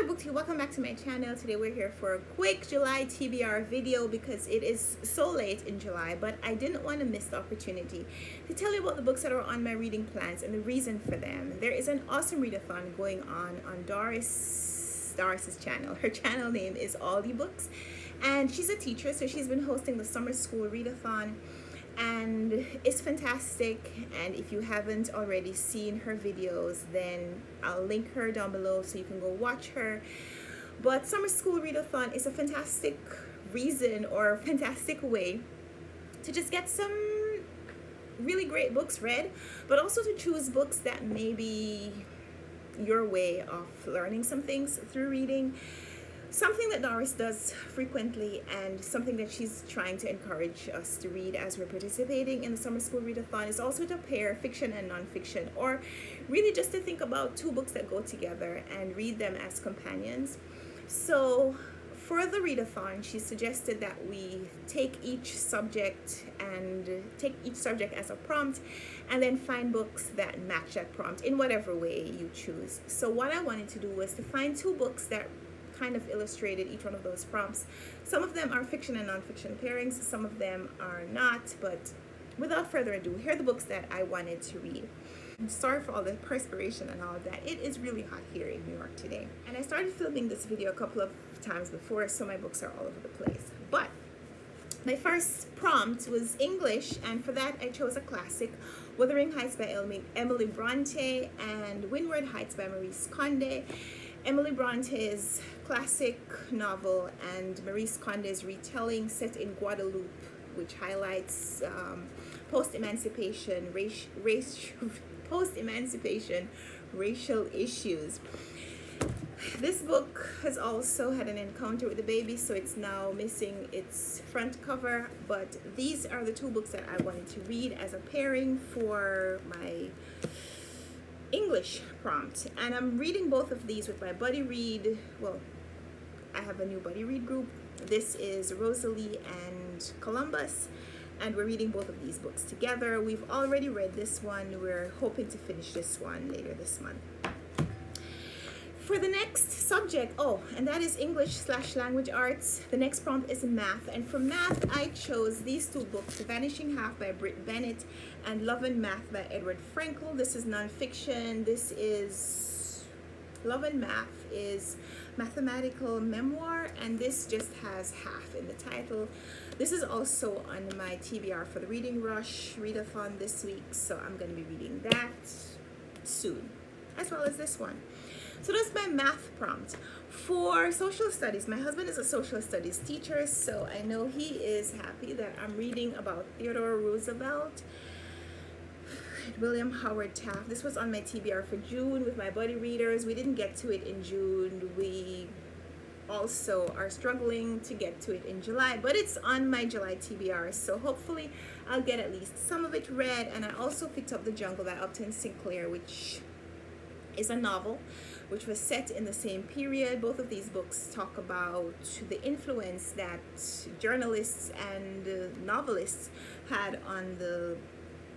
Hello Bookty, welcome back to my channel. Today we're here for a quick July TBR video because it is so late in July, but I didn't want to miss the opportunity to tell you about the books that are on my reading plans and the reason for them. There is an awesome readathon going on Doris's channel. Her channel name is All the Books, and she's a teacher, so she's been hosting the summer school readathon, and it's fantastic. And if you haven't already seen her videos, then I'll link her down below so you can go watch her. But summer school readathon is a fantastic reason or fantastic way to just get some really great books read, but also to choose books that may be your way of learning some things through reading. Something that Doris does frequently, and something that she's trying to encourage us to read as we're participating in the summer school readathon, is also to pair fiction and nonfiction, or really just to think about two books that go together and read them as companions. So for the readathon, she suggested that we take each subject as a prompt, and then find books that match that prompt in whatever way you choose. So what I wanted to do was to find two books that kind of illustrated each one of those prompts. Some of them are fiction and nonfiction pairings, some of them are not, but without further ado, here are the books that I wanted to read. Sorry for all the perspiration and all of that. It is really hot here in New York today, and I started filming this video a couple of times before, so my books are all over the place. But my first prompt was English, and for that I chose a classic, Wuthering Heights by Emily Bronte and Windward Heights by Maryse Conde. Emily Bronte's classic novel and Maryse Conde's retelling set in Guadeloupe, which highlights post-emancipation racial issues. This book has also had an encounter with the baby, so it's now missing its front cover, but these are the two books that I wanted to read as a pairing for my English prompt. And I'm reading both of these with my buddy read. Well, I have a new buddy read group. This is Rosalie and Columbus, and we're reading both of these books together. We've already read this one. We're hoping to finish this one later this month. For the next subject, and that is English/language arts. The next prompt is math, and for math I chose these two books, Vanishing Half by Brit, Bennett, and Love and Math by Edward Frankel. This is nonfiction. Love and Math is mathematical memoir, and this just has half in the title. This is also on my TBR for the Reading Rush readathon this week, so I'm going to be reading that soon, as well as this one. So that's my math prompt. For social studies, my husband is a social studies teacher, so I know he is happy that I'm reading about Theodore Roosevelt, William Howard Taft. This was on my TBR for June with my buddy readers. We didn't get to it in June. We also are struggling to get to it in July, but it's on my July TBR, so hopefully I'll get at least some of it read. And I also picked up The Jungle by Upton Sinclair, which is a novel which was set in the same period. Both of these books talk about the influence that journalists and novelists had on the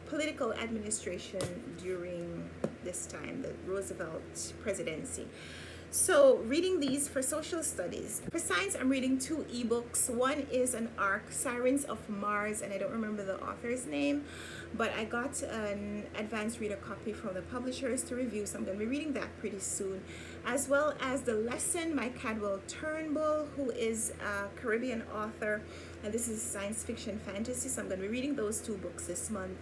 political administration during this time, the Roosevelt presidency. So reading these for social studies. For science, I'm reading two ebooks. One is an ARC, Sirens of Mars, and I don't remember the author's name, but I got an advanced reader copy from the publishers to review, so I'm going to be reading that pretty soon, as well as The Lesson by Cadwell Turnbull, who is a Caribbean author, and this is science fiction fantasy, so I'm going to be reading those two books this month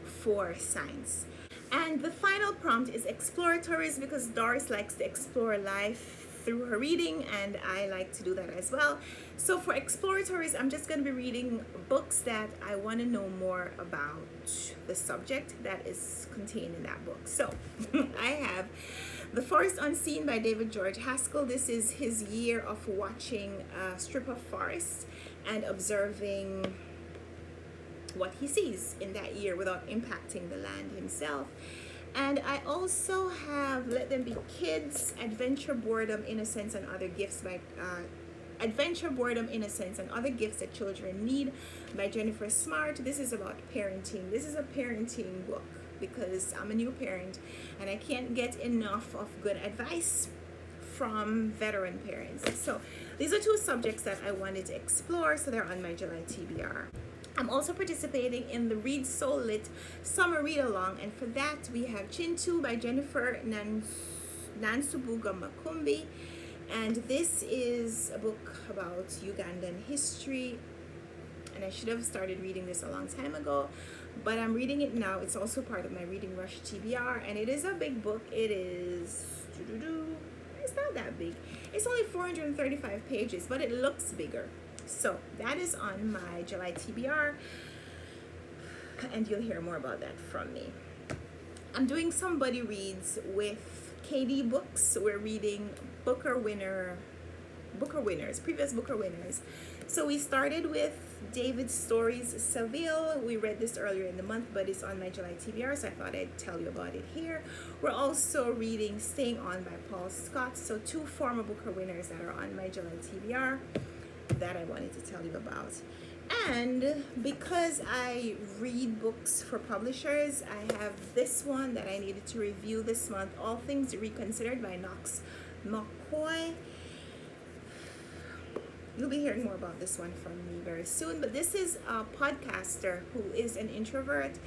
for science. And the final prompt is exploratories, because Doris likes to explore life through her reading, and I like to do that as well. So for exploratories, I'm just going to be reading books that I want to know more about the subject that is contained in that book. So I have The Forest Unseen by David George Haskell. This is his year of watching a strip of forest and observing what he sees in that year without impacting the land himself. And I also have Let Them Be Kids, Adventure, Boredom, Innocence, and Other Gifts by Adventure, Boredom, Innocence, and Other Gifts That Children Need by Jennifer Smartt. This is about parenting. This is a parenting book because I'm a new parent and I can't get enough of good advice from veteran parents. So these are two subjects that I wanted to explore, so they're on my July TBR. I'm also participating in the Read So Lit Summer Read Along, and for that we have Kintu by Jennifer Nansubuga Makumbi, and this is a book about Ugandan history, and I should have started reading this a long time ago, but I'm reading it now. It's also part of my Reading Rush TBR, and it is a big book. It's not that big. It's only 435 pages, but it looks bigger. So that is on my July TBR, and you'll hear more about that from me. I'm doing some buddy reads with KD Books. We're reading previous Booker winners. So we started with David Storey's Saville. We read this earlier in the month, but it's on my July TBR, so I thought I'd tell you about it here. We're also reading Staying On by Paul Scott. So two former Booker winners that are on my July TBR that I wanted to tell you about. And because I read books for publishers, I have this one that I needed to review this month, All Things Reconsidered by McCoy. You'll be hearing more about this one from me very soon, but this is a podcaster who is an introvert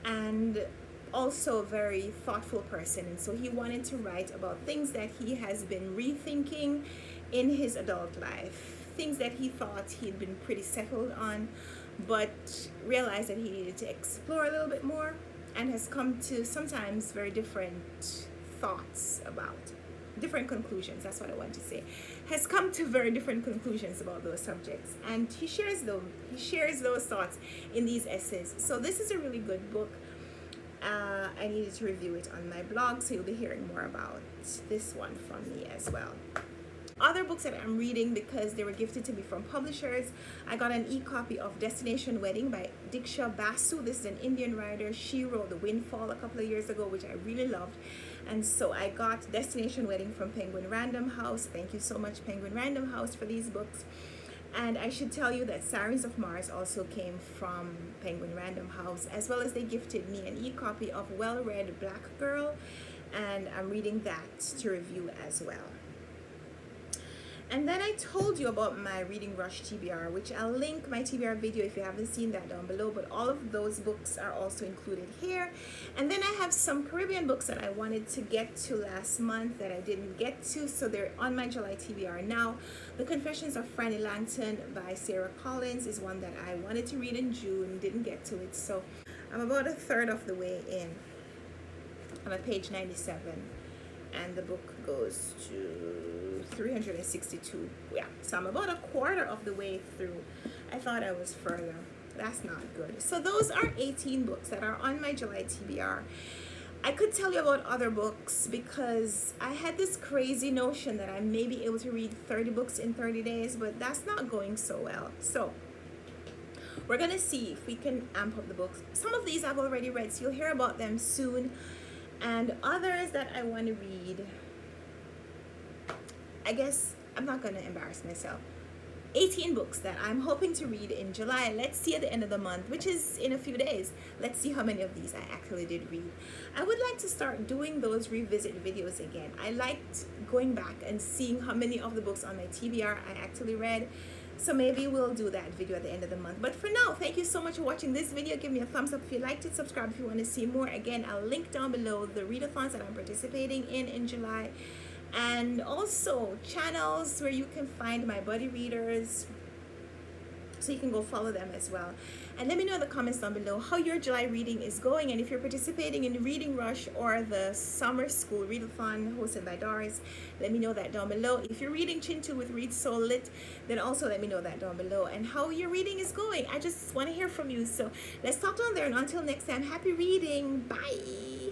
and also a very thoughtful person, and so he wanted to write about things that he has been rethinking in his adult life, things that he thought he'd been pretty settled on, but realized that he needed to explore a little bit more, and has come to sometimes very different thoughts about different conclusions. That's what I want to say. Has come to very different conclusions about those subjects, and he shares them. He shares those thoughts in these essays. So this is a really good book. I needed to review it on my blog, so you'll be hearing more about this one from me as well. Other books that I'm reading because they were gifted to me from publishers. I got an e-copy of Destination Wedding by Diksha Basu. This is an Indian writer. She wrote The Windfall a couple of years ago, which I really loved. And so I got Destination Wedding from Penguin Random House. Thank you so much, Penguin Random House, for these books. And I should tell you that Sirens of Mars also came from Penguin Random House, as well as they gifted me an e-copy of Well-Read Black Girl, and I'm reading that to review as well. And then I told you about my Reading Rush TBR, which I'll link my TBR video if you haven't seen that down below, but all of those books are also included here. And then I have some Caribbean books that I wanted to get to last month that I didn't get to, so they're on my July TBR now. The Confessions of Franny Langton by Sarah Collins is one that I wanted to read in June, didn't get to it, so I'm about a third of the way in. I'm at page 97, and the book goes to 362. Yeah, so I'm about a quarter of the way through. I thought I was further. That's not good. So those are 18 books that are on my July TBR. I could tell you about other books because I had this crazy notion that I may be able to read 30 books in 30 days, but that's not going so well. So we're gonna see if we can amp up the books. Some of these I've already read, so you'll hear about them soon. And others that I want to read, I guess I'm not going to embarrass myself. 18 books that I'm hoping to read in July. Let's see at the end of the month, which is in a few days. Let's see how many of these I actually did read. I would like to start doing those revisit videos again. I liked going back and seeing how many of the books on my TBR I actually read. So maybe we'll do that video at the end of the month. But for now, thank you so much for watching this video. Give me a thumbs up if you liked it. Subscribe if you want to see more. Again, I'll link down below the readathons that I'm participating in July. And also channels where you can find my buddy readers, so you can go follow them as well. And let me know in the comments down below how your July reading is going, and if you're participating in Reading Rush or the Summer School Readathon hosted by Doris, let me know that down below. If you're reading Kintu with Read So Lit, then also let me know that down below, and how your reading is going. I just want to hear from you. So let's talk down there, and until next time, happy reading. Bye.